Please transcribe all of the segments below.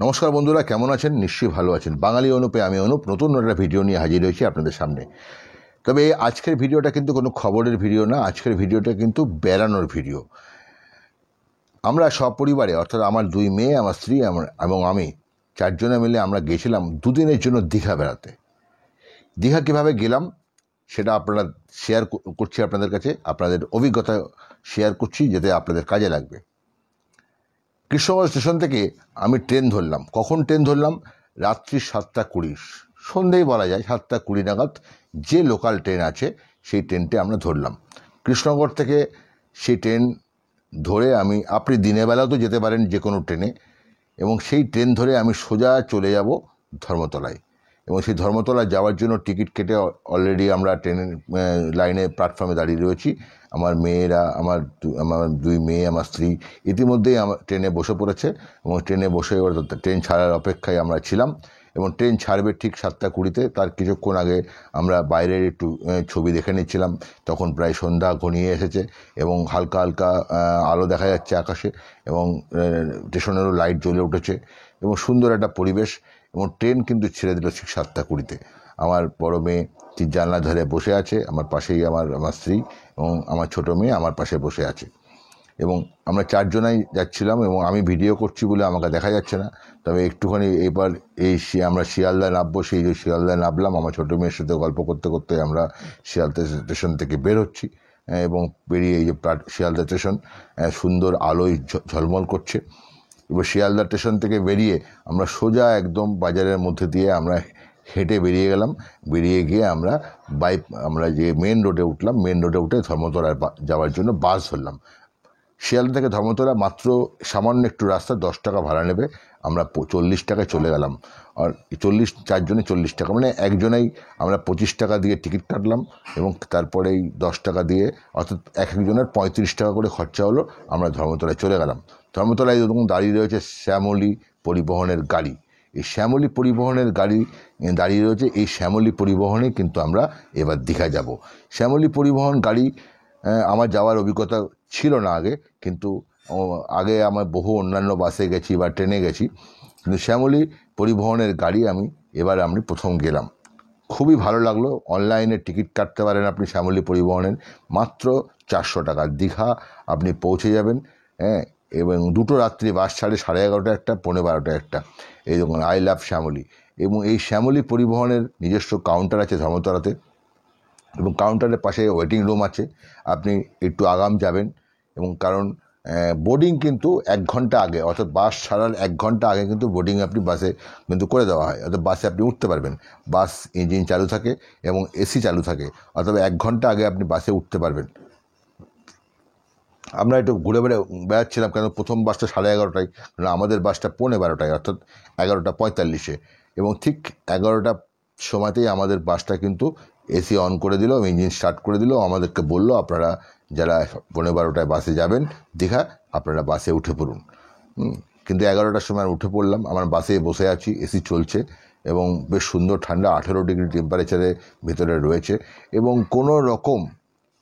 নমস্কার বন্ধুরা, কেমন আছেন? নিশ্চয়ই ভালো আছেন। বাঙালি অনুপে আমি অনুপ নতুন একটা ভিডিও নিয়ে হাজির হয়েছি আপনাদের সামনে। তবে আজকের ভিডিওটা কিন্তু কোনো খবরের ভিডিও না, আজকের ভিডিওটা কিন্তু বেড়ানোর ভিডিও। আমরা সপরিবারে অর্থাৎ আমার দুই মেয়ে, আমার স্ত্রী এবং আমি চারজনে মিলে আমরা গেছিলাম দুদিনের জন্য দীঘা বেড়াতে। দীঘা কীভাবে গেলাম সেটা আপনারা শেয়ার করছি আপনাদের কাছে, আপনাদের অভিজ্ঞতা শেয়ার করছি যাতে আপনাদের কাজে লাগবে। কৃষ্ণগঞ্জ স্টেশন থেকে আমি ট্রেন ধরলাম। কখন ট্রেন ধরলাম? রাত্রি 7:20, সন্ধ্যেই বলা যায় 7:20 নাগাদ যে লোকাল ট্রেন আছে সেই ট্রেনটি আমরা ধরলাম। কৃষ্ণনগর থেকে সেই ট্রেন ধরে আপনি দিনের বেলাও তো যেতে পারেন যে কোনো ট্রেনে, এবং সেই ট্রেন ধরে আমি সোজা চলে যাব ধর্মতলায়। এবং সেই ধর্মতলায় যাওয়ার জন্য টিকিট কেটে অলরেডি আমরা ট্রেনের লাইনে প্ল্যাটফর্মে দাঁড়িয়ে রয়েছি। আমার মেয়েরা, আমার দুই মেয়ে, আমার স্ত্রী ইতিমধ্যেই আমার ট্রেনে বসে পড়েছে এবং ট্রেনে বসে ট্রেন ছাড়ার অপেক্ষায় আমরা ছিলাম। এবং ট্রেন ছাড়বে ঠিক 7:20, তার কিছুক্ষণ আগে আমরা বাইরের একটু ছবি দেখে নিচ্ছিলাম। তখন প্রায় সন্ধ্যা ঘনিয়ে এসেছে এবং হালকা হালকা আলো দেখা যাচ্ছে আকাশে, এবং স্টেশনেরও লাইট জ্বলে উঠেছে এবং সুন্দর একটা পরিবেশ। এবং ট্রেন কিন্তু ছেড়ে দিল ঠিক 7:20-তে। আমার বড় মেয়ে ঠিক জানলা ধারে বসে আছে, আমার পাশেই আমার স্ত্রী এবং আমার ছোটো মেয়ে আমার পাশে বসে আছে। এবং আমরা চারজনাই যাচ্ছিলাম এবং আমি ভিডিও করছি বলে আমাকে দেখা যাচ্ছে না। তবে একটুখানি এবার আমরা শিয়ালদায় নামবো, সেই যে শিয়ালদায় নামলাম, আমার ছোটো মেয়ের সাথে গল্প করতে করতে আমরা শিয়ালদা স্টেশন থেকে বের হচ্ছি। এবং বেরিয়ে এই যে শিয়ালদা স্টেশন সুন্দর আলোয় ঝলমল করছে। এবার শিয়ালদা স্টেশন থেকে বেরিয়ে আমরা সোজা একদম বাজারের মধ্যে দিয়ে আমরা হেঁটে বেরিয়ে গেলাম। বেরিয়ে গিয়ে আমরা যে মেন রোডে উঠলাম, মেন রোডে উঠে ধর্মতলায় যাওয়ার জন্য বাস ধরলাম। শিয়ালদা থেকে ধর্মতলা মাত্র সামান্য একটু রাস্তা, 10 টাকা ভাড়া নেবে। আমরা 40 টাকায় চলে গেলাম। আর 4জনে 40 টাকা, মানে একজনেই আমরা 25 টাকা দিয়ে টিকিট কাটলাম এবং তারপরেই 10 টাকা দিয়ে, অর্থাৎ একজনের 35 টাকা করে খরচা হলো। আমরা ধর্মতলায় চলে গেলাম। ধর্মতলায় যখন দাঁড়িয়ে রয়েছে শ্যামলী পরিবহনের গাড়ি, এই শ্যামলী পরিবহনের গাড়ি দাঁড়িয়ে রয়েছে। এই শ্যামলী পরিবহনে কিন্তু আমরা এবার দীঘা যাব। শ্যামলী পরিবহন গাড়ি আমার যাওয়ার অভিজ্ঞতা ছিল না আগে, কিন্তু আগে আমার বহু অন্যান্য বাসে গেছি বা ট্রেনে গেছি, কিন্তু শ্যামলী পরিবহনের গাড়ি আমি প্রথম গেলাম। খুবই ভালো লাগলো। অনলাইনে টিকিট কাটতে পারেন আপনি শ্যামলী পরিবহনের, মাত্র 400 টাকা। দীঘা আপনি পৌঁছে যাবেন। এবং দুটো রাত্রি বাস ছাড়ে, 11:30 একটা, 12:30 একটা। এই দেখুন, আই লাভ শ্যামলী। এবং এই শ্যামলী পরিবহনের নিজস্ব কাউন্টার আছে ধর্মতলাতে, এবং কাউন্টারের পাশে ওয়েটিং রুম আছে। আপনি একটু আগাম যাবেন, এবং কারণ বোর্ডিং কিন্তু 1 ঘন্টা আগে, অর্থাৎ বাস ছাড়ার 1 ঘন্টা আগে কিন্তু বোর্ডিং আপনি বাসে কিন্তু করে দেওয়া হয়, অর্থাৎ বাসে আপনি উঠতে পারবেন। বাস ইঞ্জিন চালু থাকে এবং এসি চালু থাকে, অর্থাৎ 1 ঘন্টা আগে আপনি বাসে উঠতে পারবেন। আমরা একটু ঘুরে বেড়াচ্ছিলাম, কেন প্রথম বাসটা 11:30টায়, কারণ আমাদের বাসটা 12:15টায়, অর্থাৎ 11:45-এ। এবং ঠিক 11টার সময়তেই আমাদের বাসটা কিন্তু এসি অন করে দিল, ইঞ্জিন স্টার্ট করে দিল। আমাদেরকে বললো, আপনারা যারা 12:15টায় বাসে যাবেন দীঘা, আপনারা বাসে উঠে পড়ুন। কিন্তু 11টার সময় উঠে পড়লাম। আমার বাসে বসে আছি, এসি চলছে এবং বেশ সুন্দর ঠান্ডা, 18 ডিগ্রি টেম্পারেচারে ভেতরে রয়েছে এবং কোনো রকম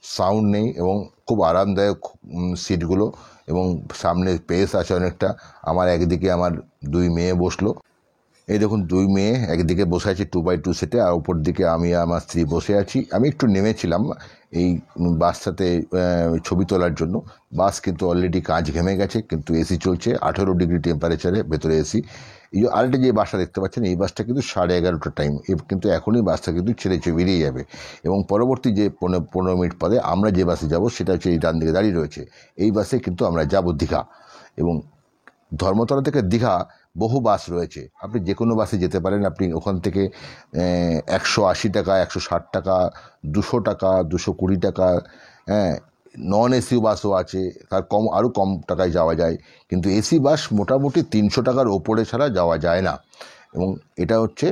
সাউন্ড নেই এবং খুব আরামদায়ক সিটগুলো, এবং সামনে স্পেস আছে অনেকটা। একদিকে আমার দুই মেয়ে বসলো, এই দেখুন, দুই মেয়ে একদিকে বসে আছে 2x2 সেটে, আর উপর দিকে আমি আমার স্ত্রী বসে আছি। আমি একটু নেমেছিলাম এই বাসটাতে ছবি তোলার জন্য। বাস কিন্তু অলরেডি কাঁচ ঘেমে গেছে, কিন্তু এসি চলছে 18 ডিগ্রি টেম্পারেচারে, ভেতরে এসি। এই আরেকটা যে বাসটা দেখতে পাচ্ছেন, এই বাসটা কিন্তু 11:30টার টাইম, কিন্তু এখনই বাসটা কিন্তু ছেড়ে বেরিয়ে যাবে। এবং পরবর্তী যে 15 মিনিট পরে আমরা যে বাসে যাব সেটা হচ্ছে এই ডান দিকে দাঁড়িয়ে রয়েছে, এই বাসে কিন্তু আমরা যাব দীঘা। এবং ধর্মতলা থেকে দীঘা বহু বাস রয়েছে, আপনি যে কোনো বাসে যেতে পারেন। আপনি ওখান থেকে 180 টাকা, 160 টাকা, 200 টাকা, 220 টাকা, নন এসি বাসও আছে, তার আরও কম টাকায় যাওয়া যায়। কিন্তু এসি বাস মোটামুটি 300 টাকার ওপরে ছাড়া যাওয়া যায় না। এবং এটা হচ্ছে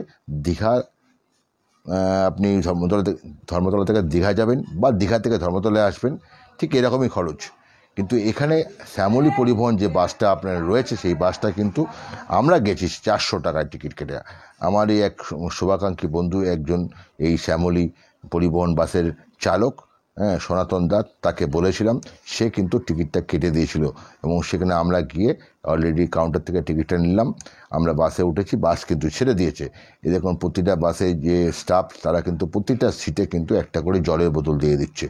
দীঘা। আপনি ধর্মতলা থেকে দীঘা যাবেন বা দীঘা থেকে ধর্মতলায় আসবেন, ঠিক এরকমই খরচ। কিন্তু এখানে শ্যামলী পরিবহন যে বাসটা আপনার রয়েছে, সেই বাসটা কিন্তু আমরা গেছি 400 টাকায় টিকিট কেটে। আমার এই এক শুভাকাঙ্ক্ষী বন্ধু একজন এই শ্যামলী পরিবহন বাসের চালক, হ্যাঁ, সনাতন দাস, তাকে বলেছিলাম, সে কিন্তু টিকিটটা কেটে দিয়েছিল এবং সেখানে আমরা গিয়ে অলরেডি কাউন্টার থেকে টিকিটটা নিলাম, আমরা বাসে উঠেছি, বাস কিন্তু ছেড়ে দিয়েছে। এই দেখুন প্রতিটা বাসে যে স্টাফ তারা কিন্তু প্রতিটা সিটে কিন্তু একটা করে জলের বোতল দিয়ে দিচ্ছে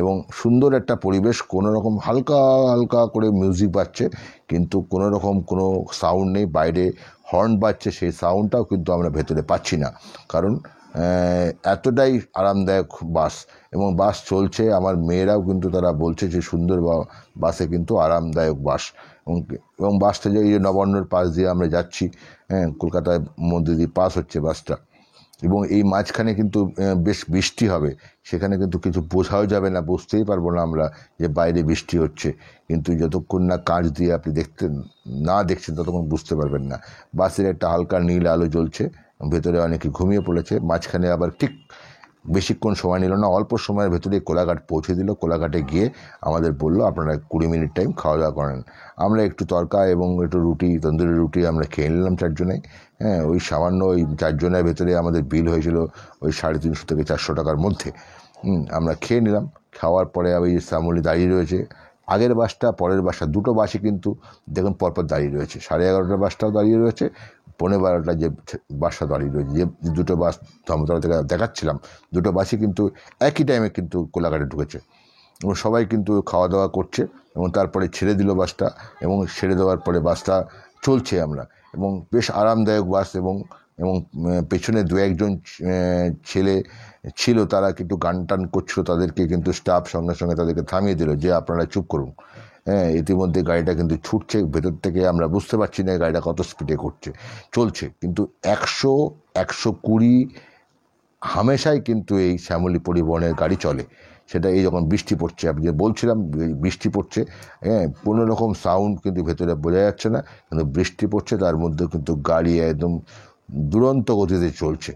এবং সুন্দর একটা পরিবেশ, কোনো রকম হালকা হালকা করে মিউজিক বাজছে কিন্তু কোনো রকম কোনো সাউন্ড নেই, বাইরে হর্ন বাজছে সেই সাউন্ডটাও কিন্তু আমরা ভেতরে পাচ্ছি না, কারণ এতটাই আরামদায়ক বাস এবং বাস চলছে। আমার মেয়েরাও কিন্তু তারা বলছে যে সুন্দর বাসে কিন্তু আরামদায়ক বাস এবং বাসটা যে এই নবান্নর পাশ দিয়ে আমরা যাচ্ছি, হ্যাঁ, কলকাতায় মধ্যে দিয়ে পাস হচ্ছে বাসটা এবং এই মাঝখানে কিন্তু বেশ বৃষ্টি হবে, সেখানে কিন্তু কিছু বোঝাও যাবে না, বুঝতেই পারবো না আমরা যে বাইরে বৃষ্টি হচ্ছে, কিন্তু যতক্ষণ না কাঁচ দিয়ে আপনি দেখছেন ততক্ষণ বুঝতে পারবেন না। বাসের একটা হালকা নীল আলো জ্বলছে, ভেতরে অনেকে ঘুমিয়ে পড়েছে, মাঝখানে আবার ঠিক বেশিক্ষণ সময় নিল না, অল্প সময়ের ভেতরে কোলাঘাট পৌঁছে দিল। কোলাঘাটে গিয়ে আমাদের বললো আপনারা 20 মিনিট টাইম খাওয়া দাওয়া করেন। আমরা একটু তরকা এবং একটু রুটি, তন্দুরি রুটি আমরা খেয়ে নিলাম 4 জনে। হ্যাঁ, ওই সামান্য ওই 4 জনের ভেতরে আমাদের বিল হয়েছিল ওই 350 থেকে 400 টাকার মধ্যে। আমরা খেয়ে নিলাম, খাওয়ার পরে ওই শ্যামলী দাঁড়িয়ে রয়েছে, আগের বাসটা পরের বাসটা দুটো বাসই কিন্তু দেখুন পরপর দাঁড়িয়ে রয়েছে, 11:30টার বাসটাও দাঁড়িয়ে রয়েছে, 12:15 যে বাসটা দাঁড়িয়ে রয়েছে, যে দুটো বাস ধর্মতলা থেকে দেখাচ্ছিলাম দুটো বাসই কিন্তু একই টাইমে কিন্তু কোলাঘাটে ঢুকেছে এবং সবাই কিন্তু খাওয়া দাওয়া করছে এবং তারপরে ছেড়ে দিল বাসটা এবং ছেড়ে দেওয়ার পরে বাসটা চলছে আমরা এবং বেশ আরামদায়ক বাস এবং পেছনে 2-1 ছেলে ছিল, তারা কিন্তু গান টান করছিল, তাদেরকে কিন্তু স্টাফ সঙ্গে সঙ্গে তাদেরকে থামিয়ে দিল যে আপনারা চুপ করুন। হ্যাঁ, ইতিমধ্যে গাড়িটা কিন্তু ছুটছে, ভেতর থেকে আমরা বুঝতে পারছি না গাড়িটা কত স্পিডে চলছে, কিন্তু 100-120 হামেশাই কিন্তু এই শ্যামলী পরিবহনের গাড়ি চলে। সেটা এই যখন বৃষ্টি পড়ছে, আমি যে বলছিলাম বৃষ্টি পড়ছে, হ্যাঁ, কোনো রকম সাউন্ড কিন্তু ভেতরে বোঝা যাচ্ছে না, কিন্তু বৃষ্টি পড়ছে, তার মধ্যে কিন্তু গাড়ি একদম দুরন্ত গতিতে চলছে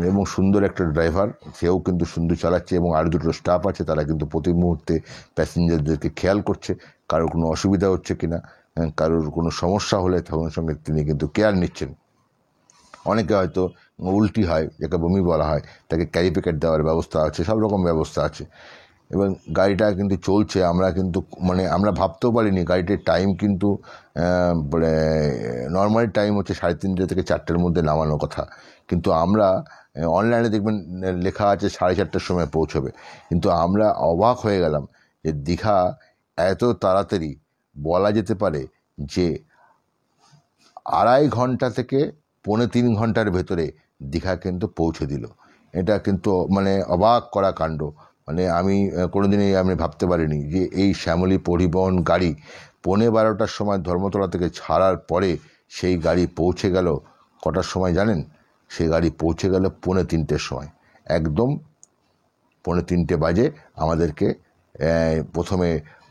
এবং সুন্দর একটা ড্রাইভার, সেও কিন্তু সুন্দর চালাচ্ছে এবং আর দুটো স্টাফ আছে, তারা কিন্তু প্রতি মুহূর্তে প্যাসেঞ্জারদেরকে খেয়াল করছে কারোর কোনো অসুবিধা হচ্ছে কিনা, কারোর কোনো সমস্যা হলে সঙ্গে সঙ্গে তিনি কিন্তু কেয়ার নিচ্ছেন। অনেকে হয়তো উল্টি হয়, যাকে বমি বলা হয়, তাকে ক্যারি প্যাকেট দেওয়ার ব্যবস্থা আছে, সব রকম ব্যবস্থা আছে এবং গাড়িটা কিন্তু চলছে। আমরা কিন্তু আমরা ভাবতেও পারিনি গাড়িটির টাইম কিন্তু নর্মাল টাইম হচ্ছে 3:30 থেকে 4টের মধ্যে নামানোর কথা, কিন্তু আমরা অনলাইনে দেখবেন লেখা আছে 4:30টার সময় পৌঁছবে, কিন্তু আমরা অবাক হয়ে গেলাম যে দীঘা এত তাড়াতাড়ি, বলা যেতে পারে যে 2.5 ঘন্টা থেকে 3.25 ঘন্টার ভেতরে দীঘা কিন্তু পৌঁছে দিল। এটা কিন্তু অবাক করা কাণ্ড, আমি কোনোদিনই আমি ভাবতে পারিনি যে এই শ্যামলী পরিবহন গাড়ি 12:15টার সময় ধর্মতলা থেকে ছাড়ার পরে সেই গাড়ি পৌঁছে গেল কটার সময় জানেন? সেই গাড়ি পৌঁছে গেল 2:45-র সময়, একদম 2:45 বাজে আমাদেরকে প্রথমে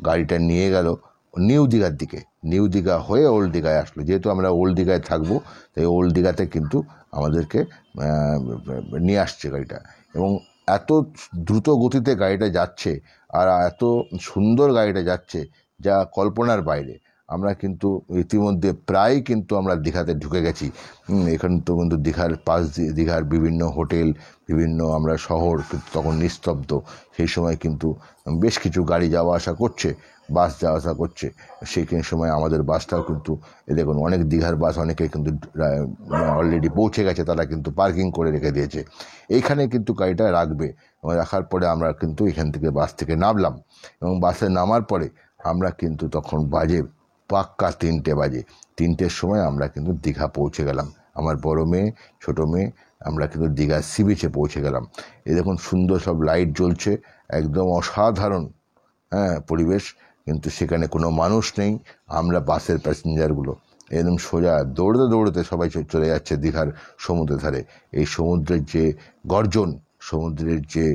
গাড়িটা নিয়ে গেল নিউ দীঘার দিকে, নিউ দীঘা হয়ে ওল্ড দীঘায় আসলো। যেহেতু আমরা ওল্ড দীঘায় থাকবো তাই ওল্ড দীঘাতে কিন্তু আমাদেরকে নিয়ে আসছে গাড়িটা এবং এত দ্রুত গতিতে গাড়িটা যাচ্ছে আর এত সুন্দর গাড়িটা যাচ্ছে যা কল্পনার বাইরে। আমরা কিন্তু ইতিমধ্যে প্রায় কিন্তু আমরা দীঘাতে ঢুকে গেছি। এখানে তো কিন্তু দীঘার পাশ দিয়ে দীঘার বিভিন্ন হোটেল, বিভিন্ন আমরা শহর কিন্তু তখন নিস্তব্ধ, সেই সময় কিন্তু বেশ কিছু গাড়ি যাওয়া আসা করছে, বাস যাওয়া আসা করছে। সেই সময় আমাদের বাসটাও কিন্তু দেখুন অনেক দীঘার বাস অনেকে কিন্তু অলরেডি পৌঁছে গেছে, তারা কিন্তু পার্কিং করে রেখে দিয়েছে। এইখানে কিন্তু গাড়িটা রাখবে এবং রাখার পরে আমরা কিন্তু এখান থেকে বাস থেকে নামলাম এবং বাসে নামার পরে আমরা কিন্তু তখন বাজে পাক্কা 3টে বাজে। 3টের সময় আমরা কিন্তু দীঘা পৌঁছে গেলাম, আমার বড় মেয়ে, ছোটো মেয়ে, আমরা কিন্তু দীঘার সি বিচে পৌঁছে গেলাম। এই দেখুন সুন্দর সব লাইট জ্বলছে, একদম অসাধারণ পরিবেশ, কিন্তু সেখানে কোনো মানুষ নেই। আমরা বাসের প্যাসেঞ্জারগুলো একদম সোজা দৌড়তে দৌড়তে সবাই চলে যাচ্ছে দীঘার সমুদ্রের ধারে। এই সমুদ্রের যে গর্জন, সমুদ্রের যে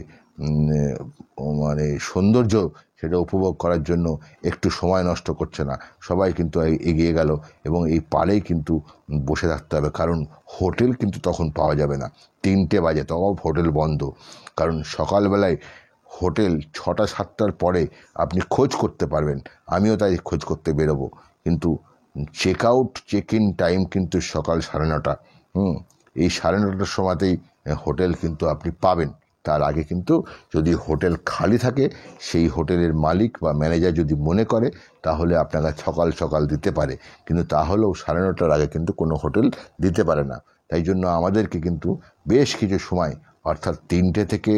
সৌন্দর্য, সেটা উপভোগ করার জন্য একটু সময় নষ্ট করছে না, সবাই কিন্তু এগিয়ে গেল এবং এই পাড়েই কিন্তু বসে থাকতে হবে, কারণ হোটেল কিন্তু তখন পাওয়া যাবে না। 3টে বাজে, তখন হোটেল বন্ধ, কারণ সকালবেলায় হোটেল 6টা-7টার পরে আপনি খোঁজ করতে পারবেন। আমিও তাই খোঁজ করতে বেরোবো, কিন্তু check out check in time কিন্তু সকাল 9:30। এই 9:30টার সময়তেই হোটেল কিন্তু আপনি পাবেন, তার আগে কিন্তু যদি হোটেল খালি থাকে, সেই হোটেলের মালিক বা ম্যানেজার যদি মনে করে তাহলে আপনাকে সকাল সকাল দিতে পারে, কিন্তু তাহলেও 9:30টার আগে কিন্তু কোনো হোটেল দিতে পারে না। তাই জন্য আমাদেরকে কিন্তু বেশ কিছু সময়, অর্থাৎ 3টে থেকে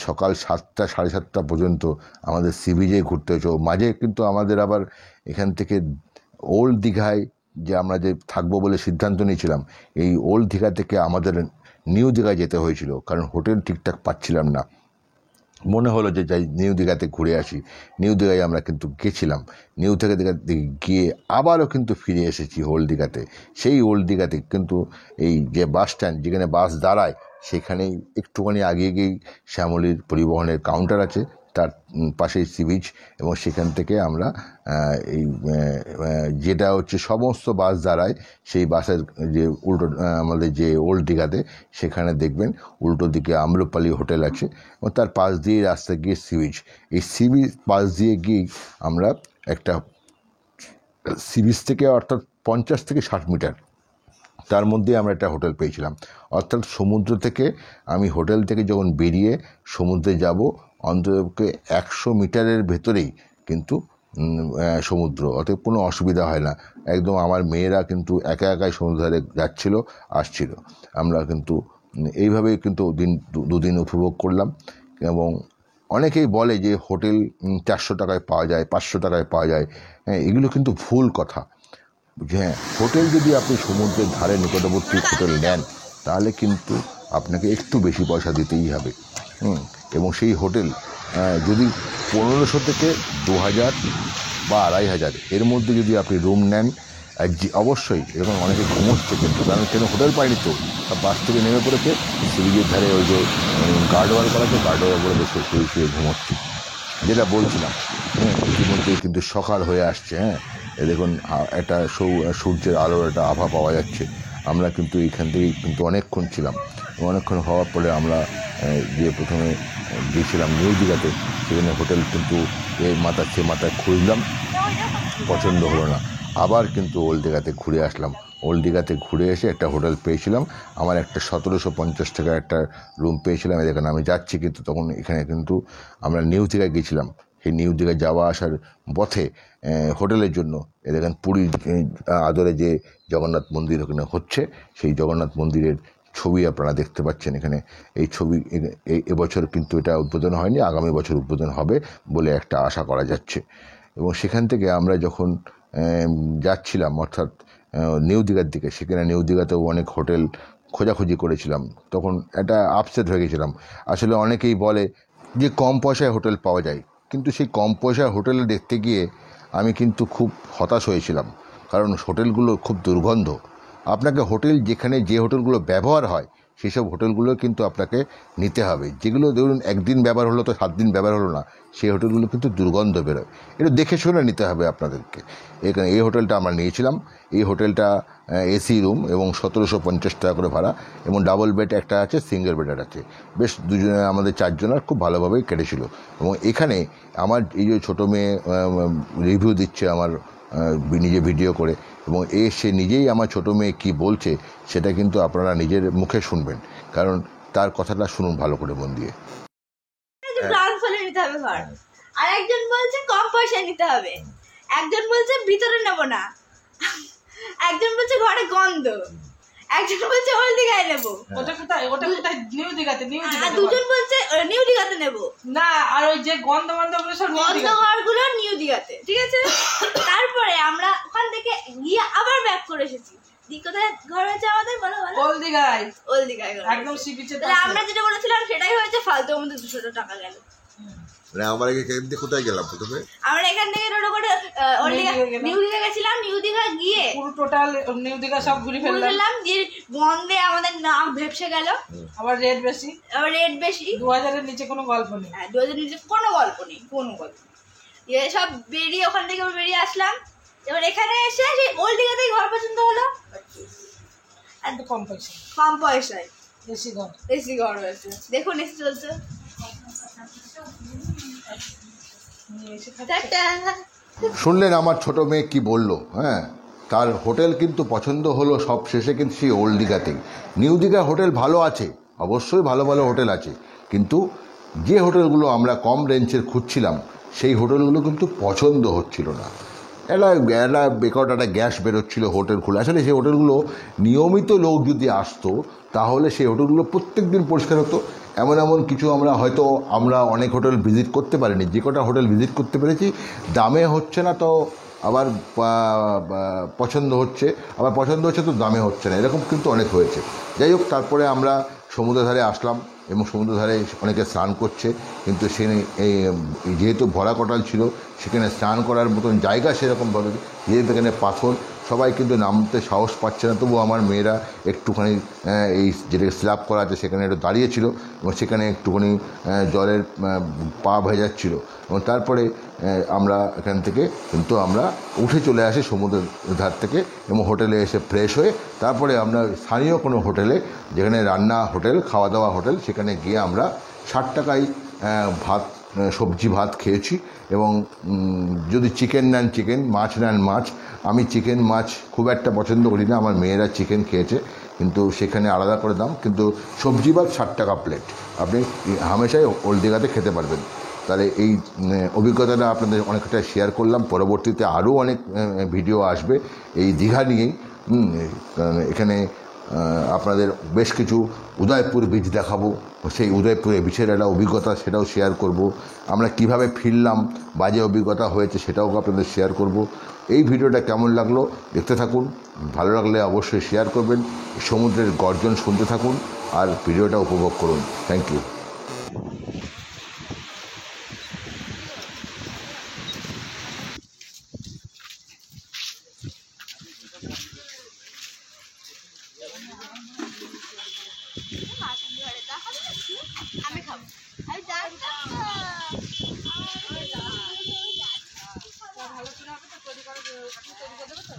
সকাল 7টা 7:30 পর্যন্ত আমাদের সি বিচে ঘুরতে হয়েছে। মাঝে কিন্তু আমাদের আবার এখান থেকে ওল্ড দীঘায় যে আমরা যে থাকবো বলে সিদ্ধান্ত নিয়েছিলাম, এই ওল্ড দীঘা থেকে আমাদের নিউ দীঘায় যেতে হয়েছিল, কারণ হোটেল ঠিকঠাক পাচ্ছিলাম না। মনে হলো যে যাই নিউ দীঘাতে ঘুরে আসি। নিউ দীঘায় আমরা কিন্তু গেছিলাম, নিউ দীঘাতে গিয়ে আবারও কিন্তু ফিরে এসেছি ওল্ড দীঘাতে। সেই ওল্ড দীঘাতে কিন্তু এই যে বাস স্ট্যান্ড, যেখানে বাস দাঁড়ায়, সেখানেই একটুখানি আগে গিয়েই শ্যামলীর পরিবহনের কাউন্টার আছে, তার পাশেই সি বিচ, এবং সেখান থেকে আমরা এই যেটা হচ্ছে সমস্ত বাস দাঁড়ায়, সেই বাসের যে উল্টো আমাদের যে ওল্ড দীঘাতে, সেখানে দেখবেন উল্টো দিকে আম্রপালি হোটেল আছে, এবং তার পাশ দিয়ে রাস্তা গিয়ে সি বিচ। এই সি বিচ পাশ দিয়ে গিয়েই আমরা একটা সি বিচ থেকে, অর্থাৎ 50 থেকে 60 মিটার তার মধ্যে আমরা একটা হোটেল পেয়েছিলাম। অর্থাৎ সমুদ্র থেকে, আমি হোটেল থেকে যখন বেরিয়ে সমুদ্রে যাব, অন্ততপক্ষে 100 মিটারের ভেতরেই কিন্তু সমুদ্র, অতএব কোনো অসুবিধা হয় না। একদম আমার মেয়েরা কিন্তু একা একাই সমুদ্র ধারে যাচ্ছিল আসছিল। আমরা কিন্তু এইভাবেই কিন্তু দুদিন উপভোগ করলাম। এবং অনেকেই বলে যে হোটেল 400 টাকায় পাওয়া যায়, 500 টাকায় পাওয়া যায়। হ্যাঁ, এগুলো কিন্তু ভুল কথা। হ্যাঁ, হোটেল যদি আপনি সমুদ্রের ধারে নিকটবর্তী হোটেল নেন, তাহলে কিন্তু আপনাকে একটু বেশি পয়সা দিতেই হবে। এবং সেই হোটেল যদি 1500 থেকে 2000 বা 2500 এর মধ্যে যদি আপনি রুম নেন, অবশ্যই এরকম অনেকে ঘুমোচ্ছে, কিন্তু কারণ কেন হোটেল পায়নি তো, সব বাস থেকে নেমে পড়েছে, সি বিচের ধারে ওই যে গার্ডওয়াল করা আছে, গার্ডওয়াল করে বসে শুয়ে ঘুমোচ্ছে। যেটা বলছিলাম, ইতিমধ্যেই কিন্তু সকাল হয়ে আসছে। হ্যাঁ, দেখুন একটা সূর্যের আলোর একটা আভা পাওয়া যাচ্ছে। আমরা কিন্তু এইখান থেকেই কিন্তু অনেকক্ষণ ছিলাম, অনেকক্ষণ হওয়ার পরে আমরা যে প্রথমে গিয়েছিলাম নিউ দীঘাতে, সেখানে হোটেল কিন্তু সে মাথায় খুঁজলাম, পছন্দ হলো না। আবার কিন্তু ওল্ড দীঘাতে ঘুরে আসলাম। ওল্ড দীঘাতে ঘুরে এসে একটা হোটেল পেয়েছিলাম, আমার একটা 1750 টাকার একটা রুম পেয়েছিলাম। এখানে আমি যাচ্ছি, কিন্তু তখন এখানে কিন্তু আমরা নিউ দীঘায় গেছিলাম। সেই নিউ দীঘায় যাওয়া আসার পথে হোটেলের জন্য দেখেন পুরীর আদরে যে জগন্নাথ মন্দির ওখানে হচ্ছে, সেই জগন্নাথ মন্দিরের ছবি আপনারা দেখতে পাচ্ছেন এখানে। এই ছবি এবছর কিন্তু এটা উদ্বোধন হয়নি, আগামী বছর উদ্বোধন হবে বলে একটা আশা করা যাচ্ছে। এবং সেখান থেকে আমরা যখন যাচ্ছিলাম, অর্থাৎ নিউ দীঘার দিকে, সেখানে নিউ দীঘাতেও অনেক হোটেল খোঁজাখুঁজি করেছিলাম। তখন একটা আপসেট হয়ে গেছিলাম। আসলে অনেকেই বলে যে কম পয়সায় হোটেল পাওয়া যায়, কিন্তু সেই কম পয়সার হোটেলে দেখতে গিয়ে আমি কিন্তু খুব হতাশ হয়েছিলাম, কারণ হোটেলগুলো খুব দুর্গন্ধ। আপনাকে হোটেল যেখানে যে হোটেলগুলো ব্যবহার হয়, সেসব হোটেলগুলো কিন্তু আপনাকে নিতে হবে। যেগুলো ধরুন একদিন ব্যবহার হলো তো 7 দিন ব্যবহার হলো না, সেই হোটেলগুলো কিন্তু দুর্গন্ধ বেরোয়। এটা দেখে শুনে নিতে হবে আপনাদেরকে। এখানে এই হোটেলটা আমরা নিয়েছিলাম। এই হোটেলটা এসি রুম এবং 1750 টাকা করে ভাড়া, এবং ডাবল বেড একটা আছে, সিঙ্গেল বেডের আছে। বেশ দুজনে আমাদের 4 জনের খুব ভালোভাবেই কেটেছিল। এবং এখানে আমার এই যে ছোটো মেয়ে রিভিউ দিচ্ছে আমার নিজে ভিডিও করে, এবং সে নিজেই আমার ছোটো মেয়ে কী বলছে সেটা কিন্তু আপনারা নিজের মুখে শুনবেন, কারণ তার কথাটা শুনুন ভালো করে মন দিয়ে। আর একজন বলছে কম পয়সা নিতে হবে, একজন বলছে ভিতরে নেব না, একজন বলছে ঘরে গন্ধ, একজন বলছে ওল্ড দীঘায় নেব। ওটা কোথায় নিউ দীঘাতে দুজন বলছে নিউ দীঘাতে নেব না, আর ওই যে গন্ধ গুলো সব গন্ধ ঘরগুলো নিউ দীঘাতে, ঠিক আছে। তারপরে আমরা ওখান থেকে গিয়ে আবার ব্যাক করে এসেছি। কোথায় ঘর হয়েছে আমাদের, বলো বলো? ওল্ড দীঘায় একদম সি বিচে। তাহলে আমরা যেটা বলেছিলাম সেটাই হয়েছে, ফালতু আমাদের 200 টাকা গেল। আমরা কোথায় গেলাম প্রথমে? আমরা এখান থেকে টোটো করে নিউ দীঘা গেছিলাম। নিউ দীঘা গিয়ে পুরো টোটাল নিউ দীঘা সব ঘুরে ফেললাম। যে গন্ধে আমাদের নাক ভেপসে গেল। আবার রেট বেশি, 2000 এর নিচে কোনো গল্প নেই। হ্যাঁ, 2000 এর নিচে কোনো গল্প নেই। সব বেরিয়ে ওখান থেকে বেরিয়ে আসলাম। এবার এখানে এসে সেই ওল্ড দীঘাতেই ঘর পছন্দ হলো, একদম কম পয়সায় এসি ঘর হয়েছে। দেখুন এসি চলছে। শুনলেন আমার ছোট মেয়ে কি বলল। হ্যাঁ, তার হোটেল কিন্তু পছন্দ হলো সব শেষে কিন্তু সেই ওল্ড দীঘাতেই। নিউ দীঘা হোটেল ভালো আছে, অবশ্যই ভালো ভালো হোটেল আছে, কিন্তু যে হোটেলগুলো আমরা কম রেঞ্জের খুঁজছিলাম সেই হোটেলগুলো কিন্তু পছন্দ হচ্ছিল না। একটা বেকার একটা গ্যাস বেরোচ্ছিলো হোটেল খুলে। আসলে সেই হোটেলগুলো নিয়মিত লোক যদি আসতো তাহলে সেই হোটেলগুলো প্রত্যেক দিন পরিষ্কার হতো। এমন কিছু আমরা অনেক হোটেল ভিজিট করতে পারিনি, যে কটা হোটেল ভিজিট করতে পেরেছি দামে হচ্ছে না, তো আবার পছন্দ হচ্ছে, তো দামে হচ্ছে না, এরকম কিন্তু অনেক হয়েছে। যাই হোক, তারপরে আমরা সমুদ্র ধারে আসলাম এবং সমুদ্র ধারে অনেকে স্নান করছে, কিন্তু যেহেতু ভরা কটাল ছিল সেখানে স্নান করার মতন জায়গা সেরকমভাবে, যেহেতু এখানে পাথর, সবাই কিন্তু নামতে সাহস পাচ্ছে না। তবু আমার মেয়েরা একটুখানি এই যেটা স্ল্যাব করা আছে সেখানে একটু দাঁড়িয়েছিল এবং সেখানে একটুখানি জলের পা ভেজাচ্ছিল এবং তারপরে আমরা এখান থেকে কিন্তু আমরা উঠে চলে আসি সমুদ্রের ধার থেকে এবং হোটেলে এসে ফ্রেশ হয়ে তারপরে আমরা স্থানীয় কোনো হোটেলে, যেখানে রান্না হোটেল, খাওয়া দাওয়া হোটেল, সেখানে গিয়ে আমরা 60 টাকায় সবজি ভাত খেয়েছি। এবং যদি চিকেন নেন চিকেন, মাছ নেন মাছ। আমি চিকেন মাছ খুব একটা পছন্দ করি না, আমার মেয়েরা চিকেন খেয়েছে, কিন্তু সেখানে আলাদা করে দাম, কিন্তু সবজি ভাত 60 টাকা প্লেট আপনি হামেশাই ওল্ড দীঘাতে খেতে পারবেন। তাহলে এই অভিজ্ঞতাটা আপনাদের অনেকটা শেয়ার করলাম। পরবর্তীতে আরও অনেক ভিডিও আসবে এই দীঘা নিয়েই। এখানে আপনাদের বেশ কিছু উদয়পুর বিচ দেখাবো, সেই উদয়পুরে বিচের একটা অভিজ্ঞতা সেটাও শেয়ার করব। আমরা কিভাবে ফিরলাম, বাজে অভিজ্ঞতা হয়েছে সেটাও আপনাদের শেয়ার করব। এই ভিডিওটা কেমন লাগলো দেখতে থাকুন, ভালো লাগলে অবশ্যই শেয়ার করবেন, সমুদ্রের গর্জন শুনতে থাকুন আর ভিডিওটা উপভোগ করুন। Thank you. আমি খাবো, আমি জানতাম না। ভালো করে হবে তো, তৈরি করে দেবো তো।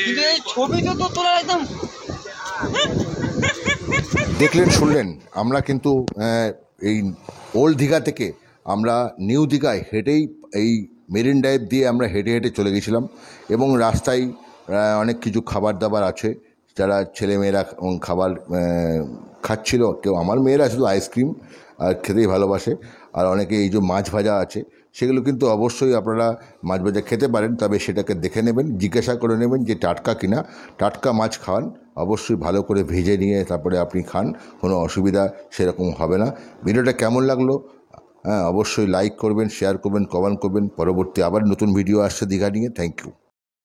কিন্তু এই ছবিটা তো তোলা একদম দেখলেন, শুনলেন, আমরা কিন্তু এই ওল্ড দীঘা থেকে আমরা নিউ দীঘায় হেঁটেই এই মেরিন ড্রাইভ দিয়ে আমরা হেঁটে হেঁটে চলে গেছিলাম এবং রাস্তায় অনেক কিছু খাবার দাবার আছে, যারা ছেলেমেয়েরা খাবার খাচ্ছিল। কেউ, আমার মেয়েরা শুধু আইসক্রিম আর খেতেই ভালোবাসে, আর অনেকে এই যে মাছ ভাজা আছে সেগুলো কিন্তু অবশ্যই আপনারা মাছ ভাজা খেতে পারেন, তবে সেটাকে দেখে নেবেন, জিজ্ঞাসা করে নেবেন যে টাটকা কিনা। টাটকা মাছ খাওয়ান অবশ্যই ভালো করে ভেজে নিয়ে তারপরে আপনি খান, কোনো অসুবিধা সেরকম হবে না। ভিডিওটা কেমন লাগলো অবশ্যই লাইক করবেন, শেয়ার করবেন, কমেন্ট করবেন। পরবর্তী আবার নতুন ভিডিও আসছে দীঘা নিয়ে। Thank you.